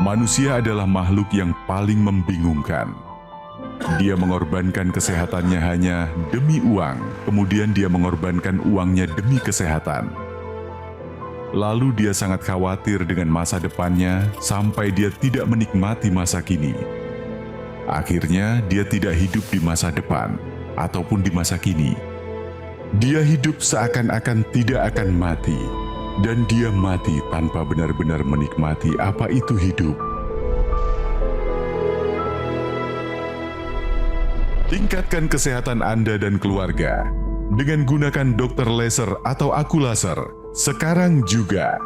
Manusia adalah makhluk yang paling membingungkan. Dia mengorbankan kesehatannya hanya demi uang, kemudian dia mengorbankan uangnya demi kesehatan. Lalu dia sangat khawatir dengan masa depannya sampai dia tidak menikmati masa kini. Akhirnya dia tidak hidup di masa depan ataupun di masa kini. Dia hidup seakan-akan tidak akan mati. Dan dia mati tanpa benar-benar menikmati apa itu hidup. Tingkatkan kesehatan Anda dan keluarga dengan gunakan Dr. Laser atau Aku Laser sekarang juga.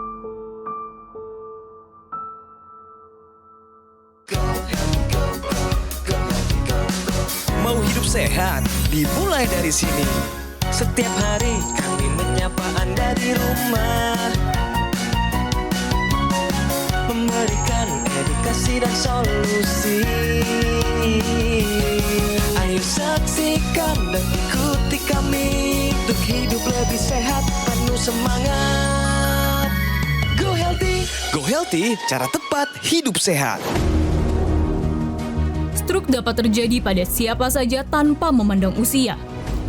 Mau hidup sehat, dimulai dari sini. Setiap hari kami menyapa Anda di rumah, memberikan edukasi dan solusi. Ayo saksikan dan ikuti kami untuk hidup lebih sehat, penuh semangat. Go Healthy, cara tepat hidup sehat. Stroke dapat terjadi pada siapa saja tanpa memandang usia.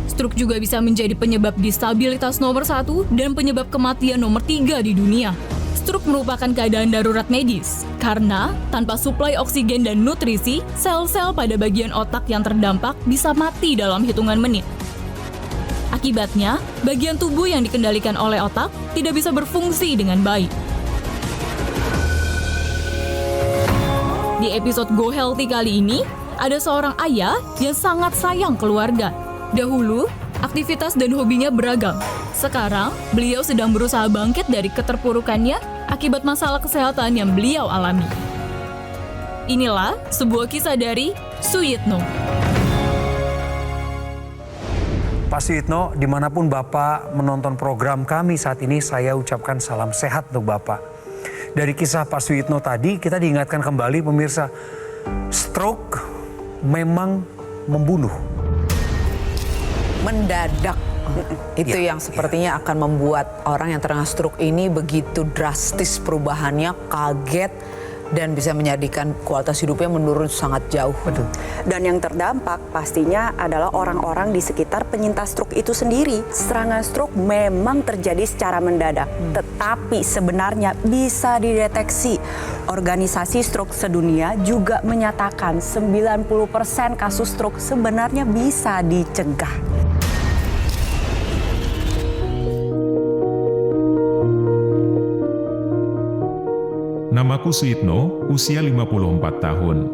Stroke juga bisa menjadi penyebab disabilitas nomor 1 dan penyebab kematian nomor 3 di dunia. Stroke merupakan keadaan darurat medis, karena tanpa suplai oksigen dan nutrisi, sel-sel pada bagian otak yang terdampak bisa mati dalam hitungan menit. Akibatnya, bagian tubuh yang dikendalikan oleh otak tidak bisa berfungsi dengan baik. Di episode Go Healthy kali ini, ada seorang ayah yang sangat sayang keluarga. Dahulu, aktivitas dan hobinya beragam. Sekarang, beliau sedang berusaha bangkit dari keterpurukannya akibat masalah kesehatan yang beliau alami. Inilah sebuah kisah dari Suyitno. Pak Suyitno, dimanapun Bapak menonton program kami saat ini, saya ucapkan salam sehat untuk Bapak. Dari kisah Pak Suyitno tadi, kita diingatkan kembali pemirsa, stroke memang membunuh. Mendadak. Itu Ya. yang sepertinya akan membuat orang yang terkena stroke ini begitu drastis perubahannya, kaget, dan bisa menjadikan kualitas hidupnya menurun sangat jauh. Betul. Dan yang terdampak pastinya adalah orang-orang di sekitar penyintas stroke itu sendiri. Serangan stroke memang terjadi secara mendadak, tetapi sebenarnya bisa dideteksi. Organisasi Stroke Sedunia juga menyatakan 90% kasus stroke sebenarnya bisa dicegah. Namaku Suyitno, usia 54 tahun.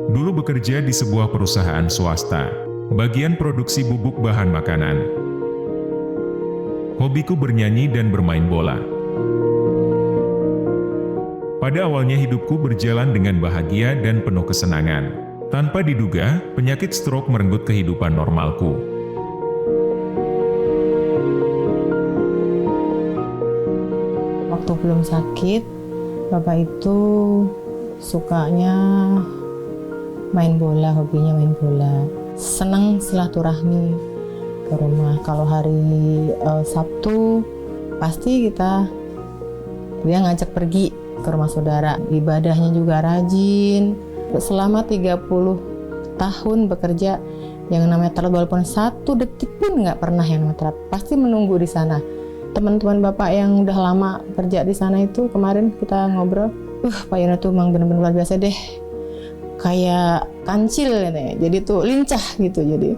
Dulu bekerja di sebuah perusahaan swasta, bagian produksi bubuk bahan makanan. Hobiku bernyanyi dan bermain bola. Pada awalnya hidupku berjalan dengan bahagia dan penuh kesenangan. Tanpa diduga, penyakit stroke merenggut kehidupan normalku. Waktu belum sakit, Bapak itu sukanya main bola, hobinya main bola. Senang silaturahmi ke rumah. Kalau hari Sabtu, pasti dia ngajak pergi ke rumah saudara. Ibadahnya juga rajin. Selama 30 tahun bekerja, yang namanya telat walaupun 1 detik pun nggak pernah yang namanya telat. Pasti menunggu di sana. Teman-teman Bapak yang udah lama kerja di sana itu kemarin kita ngobrol, Pak Yono tuh emang benar-benar luar biasa deh, kayak kancil gitu. Jadi tuh lincah gitu, jadi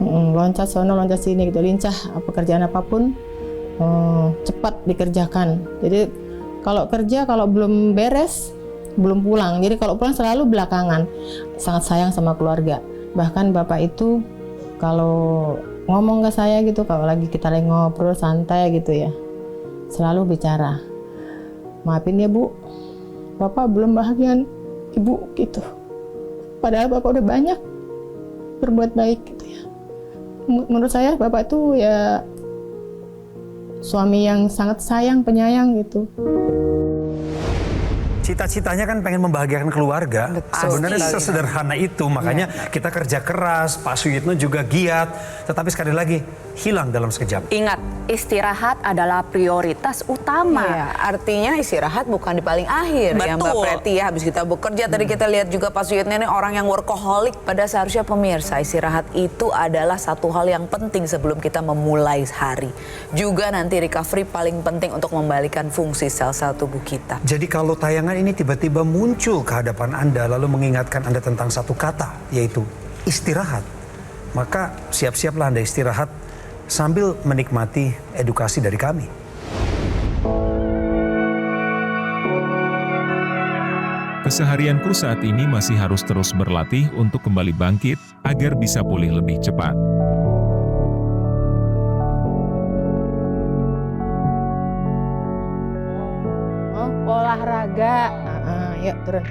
loncat sono loncat sini gitu, lincah, pekerjaan apapun cepat dikerjakan. Jadi kalau kerja kalau belum beres belum pulang, jadi kalau pulang selalu belakangan. Sangat sayang sama keluarga. Bahkan Bapak itu kalau ngomong ke saya gitu, kalau lagi kita lagi ngobrol santai gitu ya, selalu bicara, maafin ya Bu, Bapak belum bahagian Ibu gitu. Padahal Bapak udah banyak berbuat baik gitu ya. Menurut saya Bapak itu ya suami yang sangat sayang, penyayang gitu. Cita-citanya kan pengen membahagiakan keluarga. Sebenarnya sesederhana itu, makanya kita kerja keras, Pak Suyitno juga giat, tetapi sekali lagi hilang dalam sekejap. Ingat, istirahat adalah prioritas utama. Iya, artinya istirahat bukan di paling akhir ya Mbak Betul. Preti ya. Habis kita bekerja tadi kita lihat juga Pak Suyitno ini orang yang workaholic. Pada seharusnya pemirsa, istirahat itu adalah satu hal yang penting sebelum kita memulai hari. Juga nanti recovery paling penting untuk membalikan fungsi sel-sel tubuh kita. Jadi kalau tayangan ini tiba-tiba muncul ke hadapan Anda lalu mengingatkan Anda tentang satu kata, yaitu istirahat, maka siap-siaplah Anda istirahat sambil menikmati edukasi dari kami. Keseharianku saat ini masih harus terus berlatih untuk kembali bangkit agar bisa pulih lebih cepat. Olahraga. Yuk turun.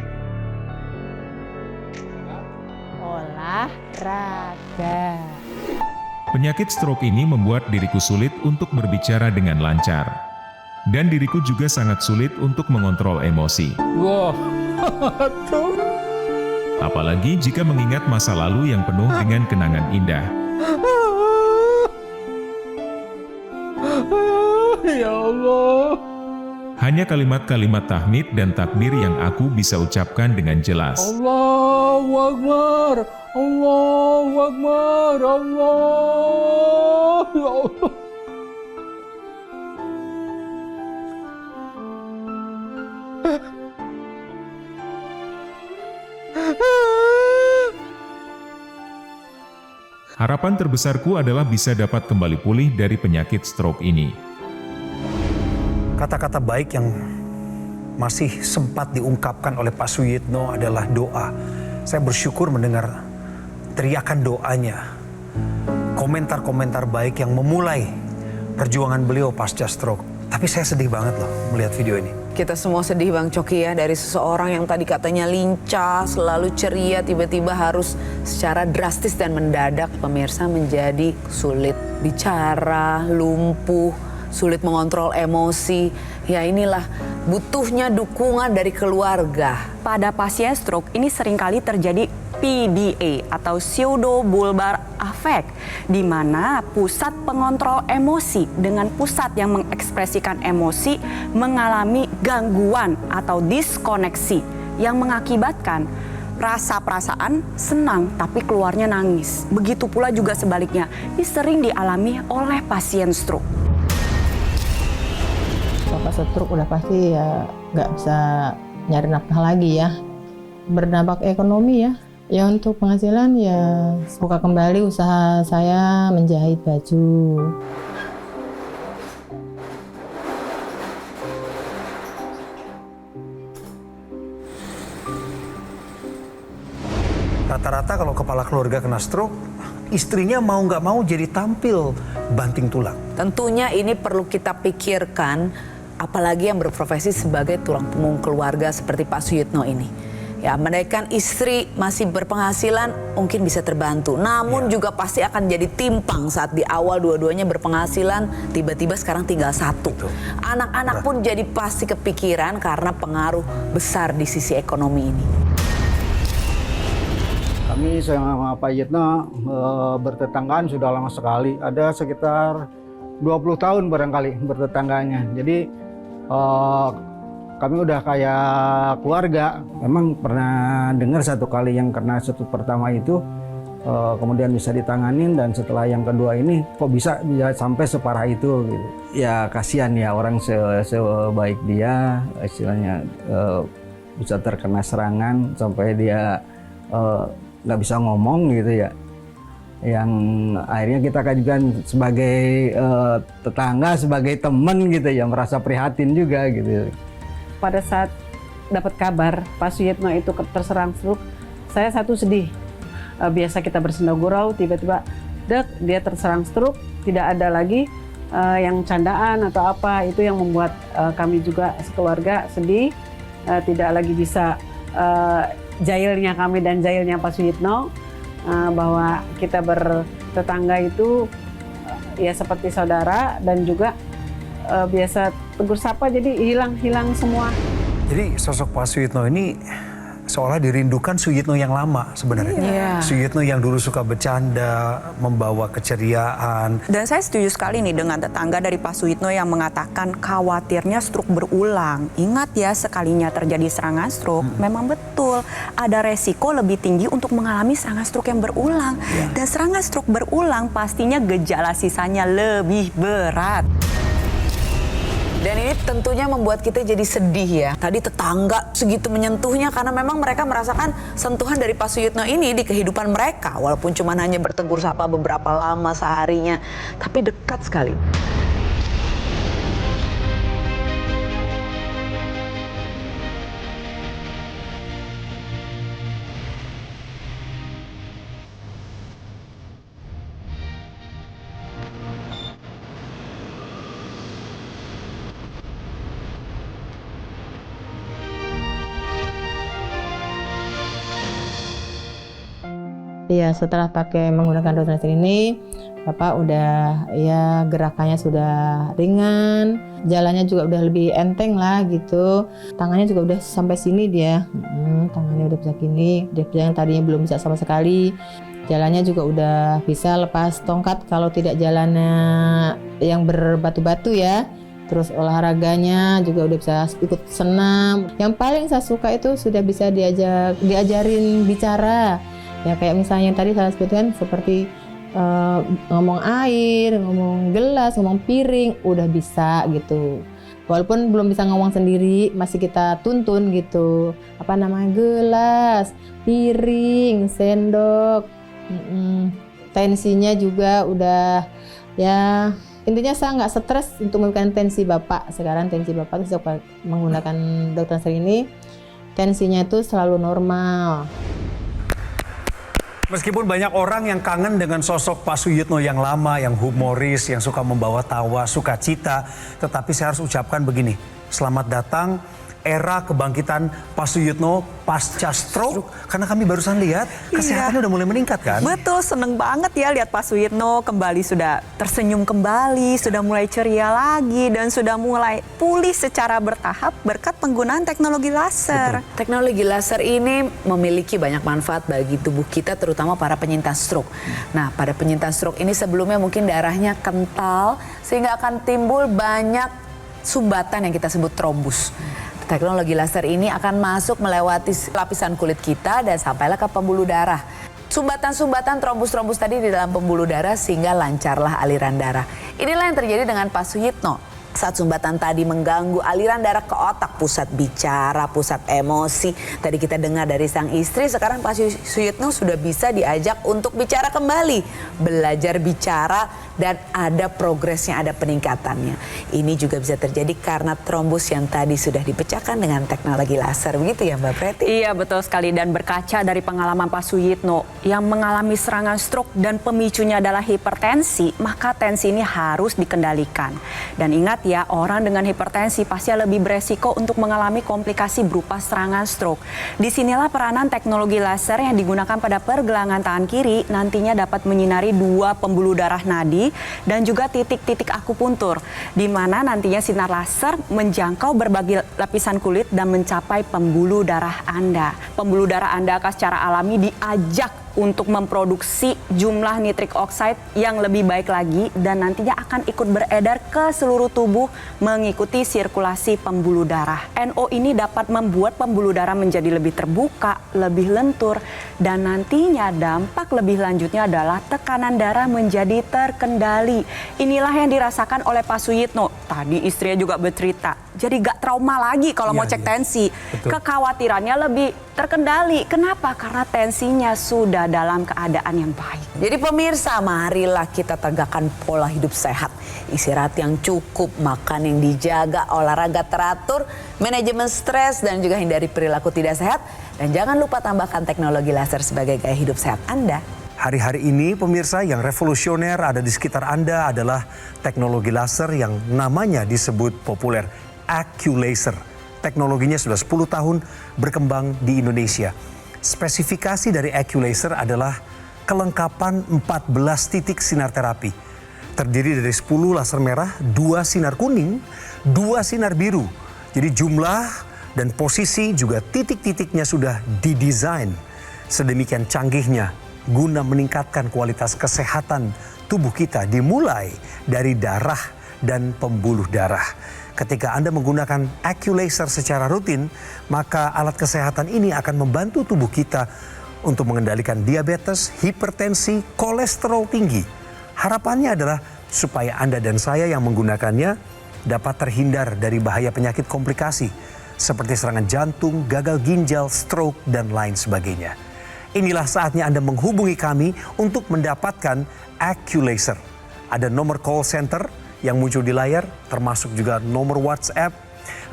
Olahraga. Penyakit stroke ini membuat diriku sulit untuk berbicara dengan lancar. Dan diriku juga sangat sulit untuk mengontrol emosi. Apalagi jika mengingat masa lalu yang penuh dengan kenangan indah. Ya Allah. Hanya kalimat-kalimat tahmid dan takbir yang aku bisa ucapkan dengan jelas. Allahu Akbar. Allahu Akbar. Allah. Ya Allah. Harapan terbesarku adalah bisa dapat kembali pulih dari penyakit stroke ini. Kata-kata baik yang masih sempat diungkapkan oleh Pak Suyitno adalah doa. Saya bersyukur mendengar teriakan doanya, komentar-komentar baik yang memulai perjuangan beliau pasca stroke. Tapi saya sedih banget loh melihat video ini. Kita semua sedih Bang Coki ya, dari seseorang yang tadi katanya lincah, selalu ceria, tiba-tiba harus secara drastis dan mendadak pemirsa menjadi sulit bicara, lumpuh, sulit mengontrol emosi. Ya inilah butuhnya dukungan dari keluarga. Pada pasien stroke ini seringkali terjadi PDA atau pseudobulbar affect, di mana pusat pengontrol emosi dengan pusat yang mengekspresikan emosi mengalami gangguan atau diskoneksi yang mengakibatkan rasa-perasaan senang tapi keluarnya nangis. Begitu pula juga sebaliknya, ini sering dialami oleh pasien stroke. Bapak stroke udah pasti ya nggak bisa nyari nafkah lagi ya. Berdampak ekonomi ya. Ya untuk penghasilan ya buka kembali usaha saya menjahit baju. Rata-rata kalau kepala keluarga kena stroke, istrinya mau nggak mau jadi tampil banting tulang. Tentunya ini perlu kita pikirkan, apalagi yang berprofesi sebagai tulang punggung keluarga seperti Pak Suyitno ini. Ya, menaikkan istri masih berpenghasilan mungkin bisa terbantu. Namun juga pasti akan jadi timpang saat di awal dua-duanya berpenghasilan, tiba-tiba sekarang tinggal satu. Anak-anak pun jadi pasti kepikiran karena pengaruh besar di sisi ekonomi ini. Kami sama Pak Yitno bertetanggaan sudah lama sekali. Ada sekitar 20 tahun barangkali bertetangganya. Jadi kami udah kayak keluarga. Memang pernah dengar satu kali yang kena stroke pertama itu, kemudian bisa ditanganin, dan setelah yang kedua ini kok bisa sampai separah itu gitu. Ya kasihan ya, orang sebaik dia istilahnya bisa terkena serangan sampai dia nggak bisa ngomong gitu ya. Yang akhirnya kita kajukan sebagai tetangga, sebagai teman gitu ya, merasa prihatin juga gitu. Pada saat dapat kabar Pak Suyitno itu terserang stroke, saya satu sedih. Biasa kita bersenda gurau, tiba-tiba dia terserang stroke, tidak ada lagi yang candaan atau apa. Itu yang membuat kami juga sekeluarga sedih, tidak lagi bisa jailnya kami dan jailnya Pak Suyitno, bahwa kita bertetangga itu ya seperti saudara, dan juga biasa tegur sapa, jadi hilang semua. Jadi sosok Pak Suyitno ini seolah dirindukan Suyitno yang lama sebenarnya. Iya. Suyitno yang dulu suka bercanda, membawa keceriaan. Dan saya setuju sekali nih dengan tetangga dari Pak Suyitno yang mengatakan khawatirnya stroke berulang. Ingat ya, sekalinya terjadi serangan stroke, memang betul ada resiko lebih tinggi untuk mengalami serangan stroke yang berulang. Dan serangan stroke berulang pastinya gejala sisanya lebih berat. Dan ini tentunya membuat kita jadi sedih ya. Tadi tetangga segitu menyentuhnya karena memang mereka merasakan sentuhan dari Pak Suyitno ini di kehidupan mereka. Walaupun cuma hanya bertegur sapa beberapa lama seharinya, tapi dekat sekali. Iya, setelah pakai menggunakan dokter laser ini, Bapak udah ya gerakannya sudah ringan, jalannya juga udah lebih enteng lah gitu. Tangannya juga udah sampai sini dia, tangannya udah bisa gini. Dia yang tadinya belum bisa sama sekali, jalannya juga udah bisa lepas tongkat kalau tidak jalannya yang berbatu-batu ya. Terus olahraganya juga udah bisa ikut senam. Yang paling saya suka itu sudah bisa diajarin bicara. Ya kayak misalnya tadi saya sebutkan seperti ngomong air, ngomong gelas, ngomong piring, udah bisa gitu. Walaupun belum bisa ngomong sendiri, masih kita tuntun gitu. Apa namanya, gelas, piring, sendok. Tensinya juga udah ya, intinya saya nggak stres untuk menggunakan tensi Bapak. Sekarang tensi Bapak itu menggunakan dokter laser ini, tensinya itu selalu normal. Meskipun banyak orang yang kangen dengan sosok Pak Suyitno yang lama, yang humoris, yang suka membawa tawa, sukacita, tetapi saya harus ucapkan begini, selamat datang era kebangkitan Pak Suyitno pasca stroke, karena kami barusan lihat kesehatannya udah mulai meningkat kan? Betul, seneng banget ya lihat Pak Suyitno kembali sudah tersenyum kembali, sudah mulai ceria lagi, dan sudah mulai pulih secara bertahap berkat penggunaan teknologi laser. Betul. Teknologi laser ini memiliki banyak manfaat bagi tubuh kita, terutama para penyintas stroke. Nah, pada penyintas stroke ini sebelumnya mungkin darahnya kental, sehingga akan timbul banyak sumbatan yang kita sebut trombus. Teknologi laser ini akan masuk melewati lapisan kulit kita dan sampailah ke pembuluh darah. Sumbatan-sumbatan trombus-trombus tadi di dalam pembuluh darah sehingga lancarlah aliran darah. Inilah yang terjadi dengan Pak Suyitno. Saat sumbatan tadi mengganggu aliran darah ke otak, pusat bicara, pusat emosi. Tadi kita dengar dari sang istri, sekarang Pak Suyitno sudah bisa diajak untuk bicara kembali. Belajar bicara dan ada progresnya, ada peningkatannya. Ini juga bisa terjadi karena trombus yang tadi sudah dipecahkan dengan teknologi laser. Begitu ya Mbak Preti? Iya betul sekali, dan berkaca dari pengalaman Pak Suyitno yang mengalami serangan stroke dan pemicunya adalah hipertensi, maka tensi ini harus dikendalikan. Dan ingat ya, orang dengan hipertensi pasti lebih beresiko untuk mengalami komplikasi berupa serangan stroke. Disinilah peranan teknologi laser yang digunakan pada pergelangan tangan kiri nantinya dapat menyinari dua pembuluh darah nadi dan juga titik-titik akupuntur, di mana nantinya sinar laser menjangkau berbagai lapisan kulit dan mencapai pembuluh darah Anda. Pembuluh darah Anda akan secara alami diajak untuk memproduksi jumlah nitrik oxide yang lebih baik lagi dan nantinya akan ikut beredar ke seluruh tubuh mengikuti sirkulasi pembuluh darah. NO ini dapat membuat pembuluh darah menjadi lebih terbuka, lebih lentur, dan nantinya dampak lebih lanjutnya adalah tekanan darah menjadi terkendali. Inilah yang dirasakan oleh Pak Suyitno. Tadi istrinya juga bercerita, jadi gak trauma lagi kalau mau cek tensi. Betul. Kekhawatirannya lebih terkendali. Kenapa? Karena tensinya sudah dalam keadaan yang baik. Jadi pemirsa, marilah kita tegakkan pola hidup sehat. Istirahat yang cukup, makan yang dijaga, olahraga teratur, manajemen stres, dan juga hindari perilaku tidak sehat. Dan jangan lupa tambahkan teknologi laser sebagai gaya hidup sehat Anda. Hari-hari ini pemirsa, yang revolusioner ada di sekitar Anda adalah teknologi laser yang namanya disebut populer AccuLaser. Teknologinya sudah 10 tahun berkembang di Indonesia. Spesifikasi dari AccuLaser adalah kelengkapan 14 titik sinar terapi. Terdiri dari 10 laser merah, 2 sinar kuning, 2 sinar biru. Jadi jumlah Dan posisi juga titik-titiknya sudah didesain sedemikian canggihnya guna meningkatkan kualitas kesehatan tubuh kita, dimulai dari darah dan pembuluh darah. Ketika Anda menggunakan AccuLaser secara rutin, maka alat kesehatan ini akan membantu tubuh kita untuk mengendalikan diabetes, hipertensi, kolesterol tinggi. Harapannya adalah supaya Anda dan saya yang menggunakannya dapat terhindar dari bahaya penyakit komplikasi seperti serangan jantung, gagal ginjal, stroke, dan lain sebagainya. Inilah saatnya Anda menghubungi kami untuk mendapatkan AccuLaser. Ada nomor call center yang muncul di layar, termasuk juga nomor WhatsApp.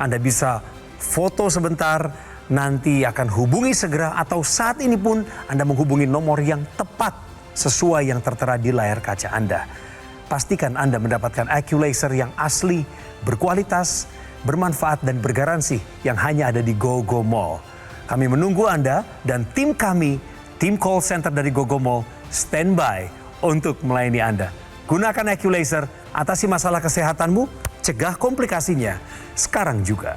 Anda bisa foto sebentar, nanti akan hubungi segera, atau saat ini pun Anda menghubungi nomor yang tepat sesuai yang tertera di layar kaca Anda. Pastikan Anda mendapatkan AccuLaser yang asli, berkualitas, bermanfaat, dan bergaransi yang hanya ada di GoGo Mall. Kami menunggu Anda, dan tim kami, tim call center dari GoGo Mall, standby untuk melayani Anda. Gunakan AccuLaser, atasi masalah kesehatanmu, cegah komplikasinya sekarang juga.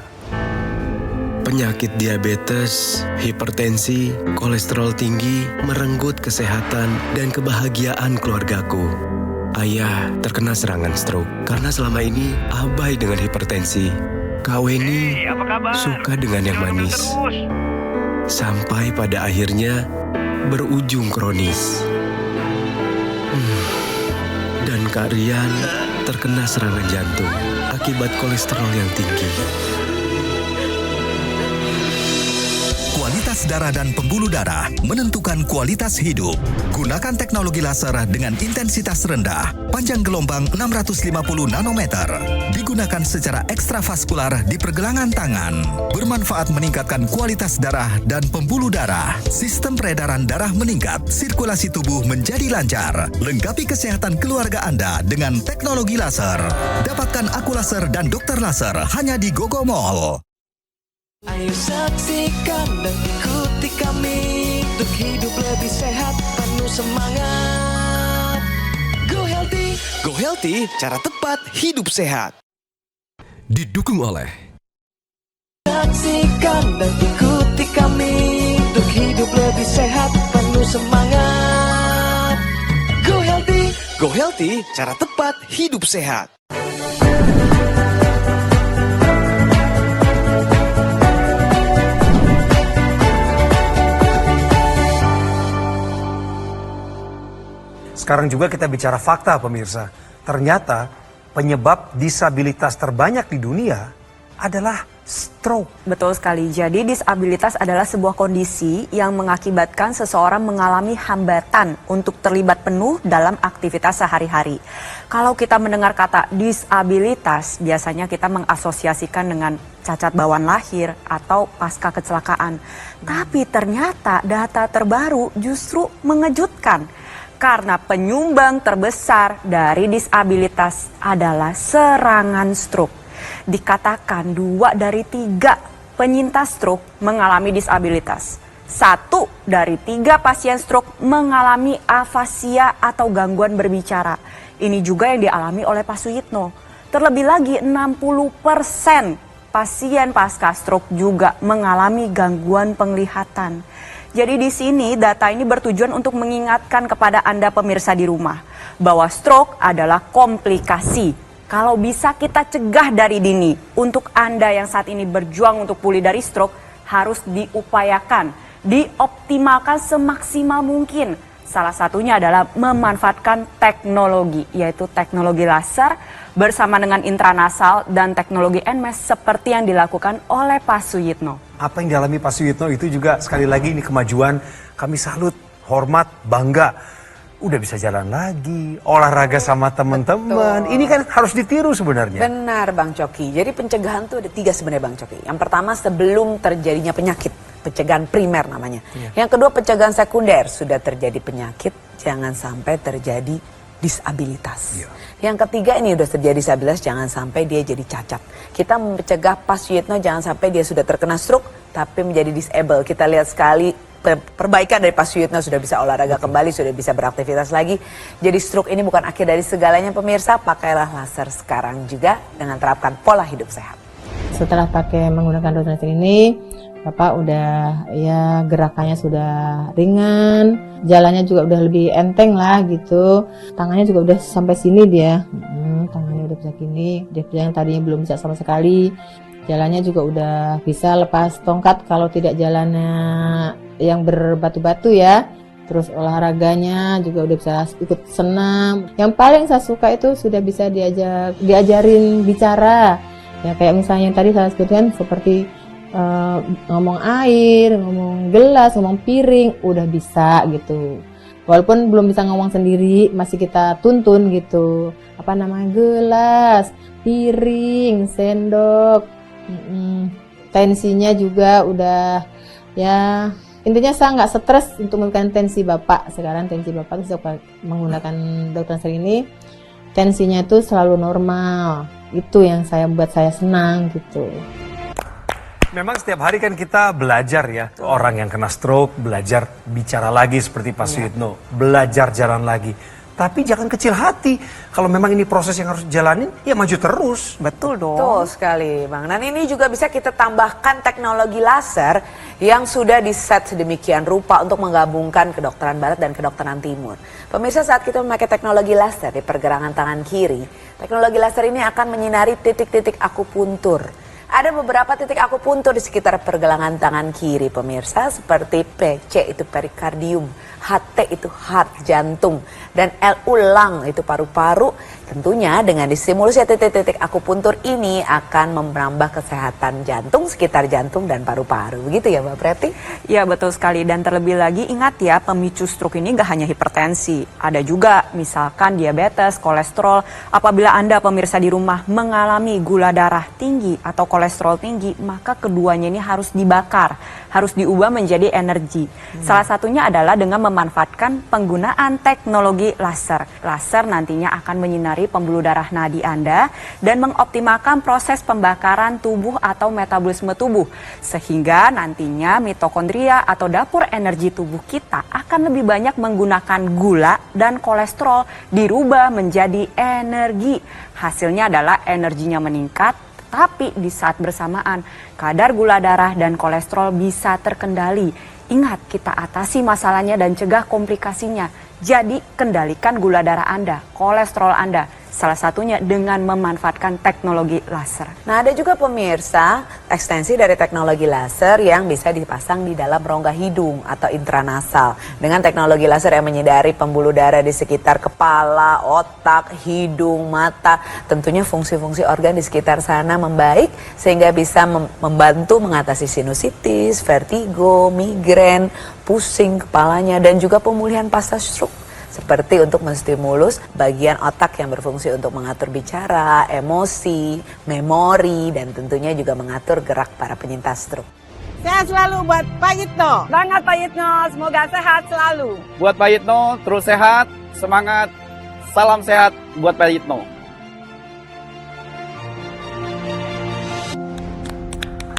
Penyakit diabetes, hipertensi, kolesterol tinggi merenggut kesehatan dan kebahagiaan keluargaku. Ayah terkena serangan stroke karena selama ini abai dengan hipertensi. Kak Weni suka dengan yang manis. Sampai pada akhirnya berujung kronis. Dan Kak Rian terkena serangan jantung akibat kolesterol yang tinggi. Kualitas darah dan pembuluh darah menentukan kualitas hidup. Gunakan teknologi laser dengan intensitas rendah, panjang gelombang 650 nanometer. Digunakan secara ekstravaskular di pergelangan tangan. Bermanfaat meningkatkan kualitas darah dan pembuluh darah. Sistem peredaran darah meningkat, sirkulasi tubuh menjadi lancar. Lengkapi kesehatan keluarga Anda dengan teknologi laser. Dapatkan AccuLaser dan Dokter Laser hanya di GoGo Mall. Ayo saksikan dan ikuti kami untuk hidup lebih sehat, penuh semangat. Go Healthy, Go Healthy, cara tepat hidup sehat. Didukung oleh Saksikan dan ikuti kami untuk hidup lebih sehat, penuh semangat. Go Healthy, cara tepat hidup sehat. Sekarang juga kita bicara fakta, pemirsa. Ternyata penyebab disabilitas terbanyak di dunia adalah stroke. Betul sekali. Jadi disabilitas adalah sebuah kondisi yang mengakibatkan seseorang mengalami hambatan untuk terlibat penuh dalam aktivitas sehari-hari. Kalau kita mendengar kata disabilitas, biasanya kita mengasosiasikan dengan cacat bawaan lahir atau pasca kecelakaan. Tapi ternyata data terbaru justru mengejutkan. Karena penyumbang terbesar dari disabilitas adalah serangan stroke. Dikatakan 2 dari 3 penyintas stroke mengalami disabilitas. 1 dari 3 pasien stroke mengalami afasia atau gangguan berbicara. Ini juga yang dialami oleh Pak Suyitno. Terlebih lagi 60% pasien pasca stroke juga mengalami gangguan penglihatan. Jadi di sini data ini bertujuan untuk mengingatkan kepada Anda pemirsa di rumah bahwa stroke adalah komplikasi. Kalau bisa kita cegah dari dini, untuk Anda yang saat ini berjuang untuk pulih dari stroke harus diupayakan, dioptimalkan semaksimal mungkin. Salah satunya adalah memanfaatkan teknologi, yaitu teknologi laser bersama dengan intranasal dan teknologi NMES seperti yang dilakukan oleh Pak Suyitno. Apa yang dialami Pak Suyitno itu juga sekali lagi ini kemajuan. Kami salut, hormat, bangga. Udah bisa jalan lagi, olahraga sama teman-teman. Ini kan harus ditiru sebenarnya. Benar Bang Coki. Jadi pencegahan tuh ada 3 sebenarnya Bang Coki. Yang pertama sebelum terjadinya penyakit, pencegahan primer namanya. Yang kedua pencegahan sekunder, sudah terjadi penyakit jangan sampai terjadi disabilitas. Yang ketiga ini udah terjadi disabilitas jangan sampai dia jadi cacat. Kita mencegah Pak Suyitno jangan sampai dia sudah terkena stroke tapi menjadi disable. Kita lihat sekali perbaikan dari Pak Suyitno, sudah bisa olahraga kembali, sudah bisa beraktivitas lagi. Jadi stroke ini bukan akhir dari segalanya pemirsa, pakailah laser sekarang juga dengan terapkan pola hidup sehat. Setelah pakai menggunakan dokter ini, Bapak udah ya gerakannya sudah ringan, jalannya juga udah lebih enteng lah gitu. Tangannya juga udah sampai sini dia, tangannya udah bisa gini. Dia yang tadinya belum bisa sama sekali, jalannya juga udah bisa lepas tongkat kalau tidak jalannya yang berbatu-batu ya. Terus olahraganya juga udah bisa ikut senam. Yang paling saya suka itu sudah bisa diajarin bicara. Ya kayak misalnya yang tadi saya sebutkan seperti ngomong air, ngomong gelas, ngomong piring, udah bisa gitu. Walaupun belum bisa ngomong sendiri, masih kita tuntun gitu. Apa namanya, gelas, piring, sendok. Tensinya juga udah ya, intinya saya nggak stres untuk memberikan tensi Bapak. Sekarang tensi Bapak sejak menggunakan dokter ini, tensinya itu selalu normal. Itu yang buat saya senang gitu. Memang setiap hari kan kita belajar ya. Orang yang kena stroke belajar bicara lagi seperti Pak Suyitno. Belajar jalan lagi. Tapi jangan kecil hati. Kalau memang ini proses yang harus jalanin, ya maju terus. Betul dong. Betul sekali Bang. Dan ini juga bisa kita tambahkan teknologi laser yang sudah diset sedemikian rupa untuk menggabungkan kedokteran barat dan kedokteran timur. Pemirsa, saat kita memakai teknologi laser di pergelangan tangan kiri, teknologi laser ini akan menyinari titik-titik akupuntur. Ada beberapa titik akupuntur di sekitar pergelangan tangan kiri pemirsa, seperti PC itu perikardium, HT itu heart jantung, dan LU lung itu paru-paru. Tentunya dengan distimulus titik-titik akupuntur ini akan menambah kesehatan jantung, sekitar jantung dan paru-paru. Begitu ya Mbak Preti? Ya betul sekali, dan terlebih lagi ingat ya, pemicu stroke ini gak hanya hipertensi, ada juga misalkan diabetes, kolesterol. Apabila Anda pemirsa di rumah mengalami gula darah tinggi atau kolesterol tinggi, maka keduanya ini harus dibakar, harus diubah menjadi energi. Salah satunya adalah dengan memanfaatkan penggunaan teknologi laser. Laser nantinya akan menyinari pembuluh darah nadi Anda dan mengoptimalkan proses pembakaran tubuh atau metabolisme tubuh, sehingga nantinya mitokondria atau dapur energi tubuh kita akan lebih banyak menggunakan gula dan kolesterol dirubah menjadi energi. Hasilnya adalah energinya meningkat, tapi di saat bersamaan kadar gula darah dan kolesterol bisa terkendali. Ingat, kita atasi masalahnya dan cegah komplikasinya. Jadi kendalikan gula darah Anda, kolesterol Anda, salah satunya dengan memanfaatkan teknologi laser. Nah, ada juga pemirsa ekstensi dari teknologi laser yang bisa dipasang di dalam rongga hidung atau intranasal. Dengan teknologi laser yang menyinari pembuluh darah di sekitar kepala, otak, hidung, mata, tentunya fungsi-fungsi organ di sekitar sana membaik sehingga bisa membantu mengatasi sinusitis, vertigo, migrain, pusing kepalanya, dan juga pemulihan pasca stroke. Seperti untuk menstimulus bagian otak yang berfungsi untuk mengatur bicara, emosi, memori, dan tentunya juga mengatur gerak para penyintas stroke. Sehat selalu buat Pak Yitno. Semangat Pak Yitno, semoga sehat selalu. Buat Pak Yitno, terus sehat, semangat, salam sehat buat Pak Yitno.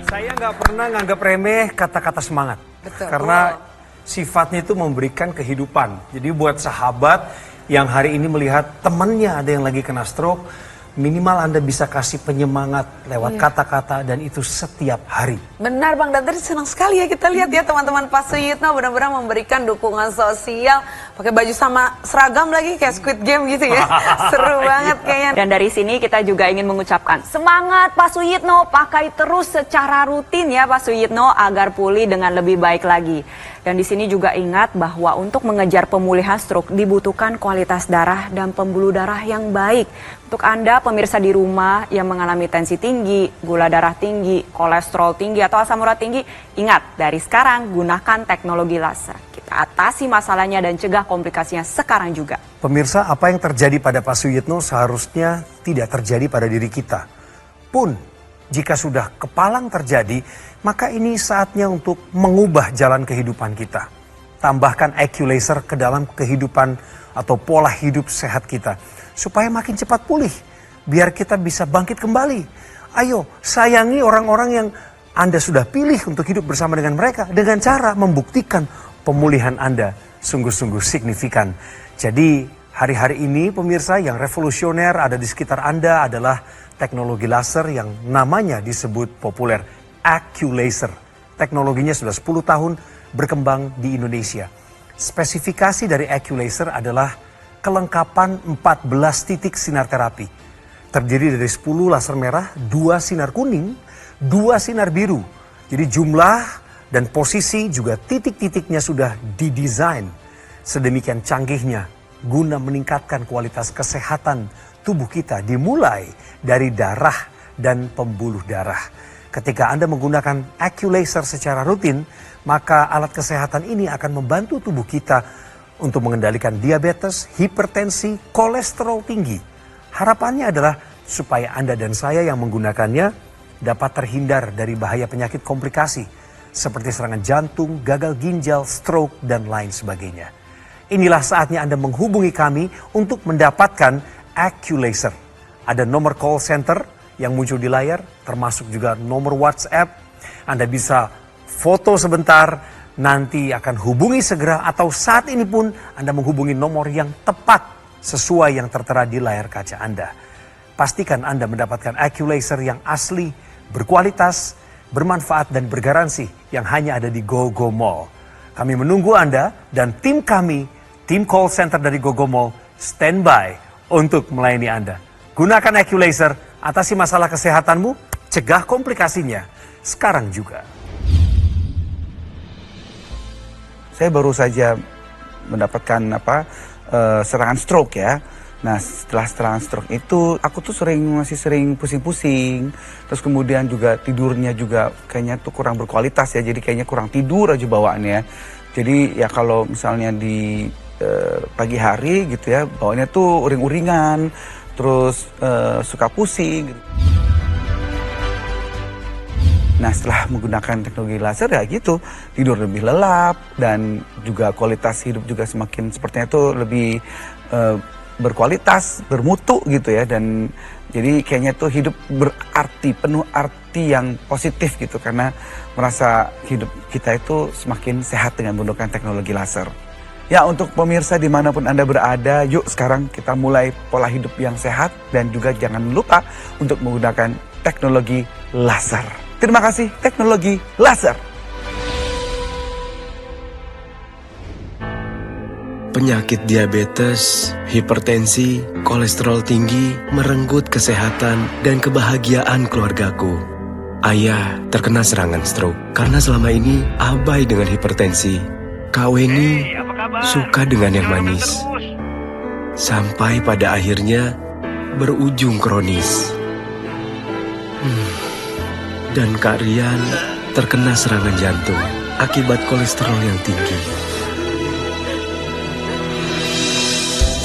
Saya nggak pernah nganggap remeh kata-kata semangat. Betul. Karena sifatnya itu memberikan kehidupan. Jadi buat sahabat yang hari ini melihat temannya ada yang lagi kena stroke, minimal Anda bisa kasih penyemangat lewat kata-kata, dan itu setiap hari. Benar Bang, dan tadi senang sekali ya kita lihat ya teman-teman Pak Suyitno benar-benar memberikan dukungan sosial, pakai baju sama seragam lagi kayak Squid Game gitu ya. Seru banget kayaknya. Dan dari sini kita juga ingin mengucapkan semangat Pak Suyitno, pakai terus secara rutin ya Pak Suyitno agar pulih dengan lebih baik lagi. Dan di sini juga ingat bahwa untuk mengejar pemulihan stroke dibutuhkan kualitas darah dan pembuluh darah yang baik. Untuk Anda pemirsa di rumah yang mengalami tensi tinggi, gula darah tinggi, kolesterol tinggi atau asam urat tinggi, ingat dari sekarang gunakan teknologi laser. Kita atasi masalahnya dan cegah komplikasinya sekarang juga. Pemirsa, apa yang terjadi pada Pak Suyitno seharusnya tidak terjadi pada diri kita. Pun jika sudah kepalang terjadi, maka ini saatnya untuk mengubah jalan kehidupan kita. Tambahkan IQ laser ke dalam kehidupan atau pola hidup sehat kita, supaya makin cepat pulih, biar kita bisa bangkit kembali. Ayo, sayangi orang-orang yang Anda sudah pilih untuk hidup bersama dengan mereka, dengan cara membuktikan pemulihan Anda sungguh-sungguh signifikan. Jadi hari-hari ini pemirsa, yang revolusioner ada di sekitar Anda adalah teknologi laser yang namanya disebut populer AccuLaser. Teknologinya sudah 10 tahun berkembang di Indonesia. Spesifikasi dari AccuLaser adalah kelengkapan 14 titik sinar terapi. Terdiri dari 10 laser merah, 2 sinar kuning, 2 sinar biru. Jadi jumlah dan posisi juga titik-titiknya sudah didesain sedemikian canggihnya guna meningkatkan kualitas kesehatan tubuh kita dimulai dari darah dan pembuluh darah. Ketika Anda menggunakan AccuLaser secara rutin, maka alat kesehatan ini akan membantu tubuh kita untuk mengendalikan diabetes, hipertensi, kolesterol tinggi. Harapannya adalah supaya Anda dan saya yang menggunakannya dapat terhindar dari bahaya penyakit komplikasi seperti serangan jantung, gagal ginjal, stroke, dan lain sebagainya. Inilah saatnya Anda menghubungi kami untuk mendapatkan AccuLaser. Ada nomor call center yang muncul di layar, termasuk juga nomor WhatsApp. Anda bisa foto sebentar, nanti akan hubungi segera, atau saat ini pun Anda menghubungi nomor yang tepat sesuai yang tertera di layar kaca Anda. Pastikan Anda mendapatkan AccuLaser yang asli, berkualitas, bermanfaat, dan bergaransi yang hanya ada di GoGo Mall. Kami menunggu Anda dan tim kami, tim call center dari GoGo Mall, standby untuk melayani Anda. Gunakan AccuLaser, atasi masalah kesehatanmu, cegah komplikasinya sekarang juga. Saya baru saja mendapatkan serangan stroke ya. Nah, setelah serangan stroke itu aku tuh masih sering pusing-pusing. Terus kemudian juga tidurnya juga kayaknya tuh kurang berkualitas ya. Jadi kayaknya kurang tidur aja bawaannya. Jadi ya kalau misalnya di pagi hari gitu ya, bawaannya tuh uring-uringan, terus suka pusing gitu. Nah, setelah menggunakan teknologi laser ya gitu, tidur lebih lelap dan juga kualitas hidup juga semakin sepertinya tuh lebih berkualitas, bermutu gitu ya. Dan jadi kayaknya tuh hidup berarti, penuh arti yang positif gitu, karena merasa hidup kita itu semakin sehat dengan menggunakan teknologi laser. Ya, untuk pemirsa dimanapun Anda berada, yuk sekarang kita mulai pola hidup yang sehat dan juga jangan lupa untuk menggunakan teknologi laser. Terima kasih teknologi laser. Penyakit diabetes, hipertensi, kolesterol tinggi merenggut kesehatan dan kebahagiaan keluargaku. Ayah terkena serangan stroke karena selama ini abai dengan hipertensi. Kak Weni suka dengan yang manis. Sampai pada akhirnya berujung kronis. Dan Kak Rian terkena serangan jantung akibat kolesterol yang tinggi.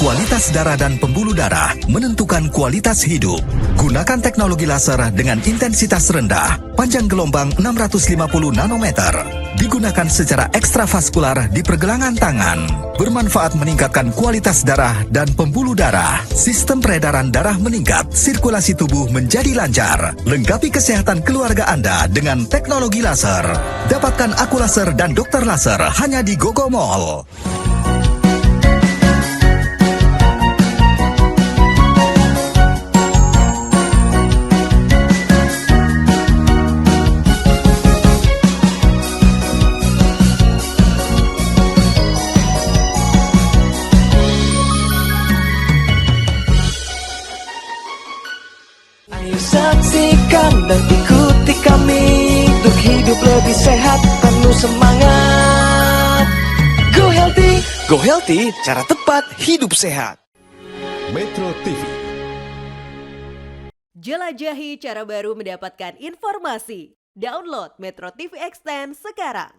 Kualitas darah dan pembuluh darah menentukan kualitas hidup. Gunakan teknologi laser dengan intensitas rendah, panjang gelombang 650 nanometer. Digunakan secara ekstravaskular di pergelangan tangan. Bermanfaat meningkatkan kualitas darah dan pembuluh darah. Sistem peredaran darah meningkat, sirkulasi tubuh menjadi lancar. Lengkapi kesehatan keluarga Anda dengan teknologi laser. Dapatkan AccuLaser dan Dokter Laser hanya di GoGo Mall. Saksikan dan ikuti kami untuk hidup lebih sehat, penuh semangat. Go Healthy, cara tepat hidup sehat. Metro TV. Jelajahi cara baru mendapatkan informasi. Download Metro TV Extend sekarang.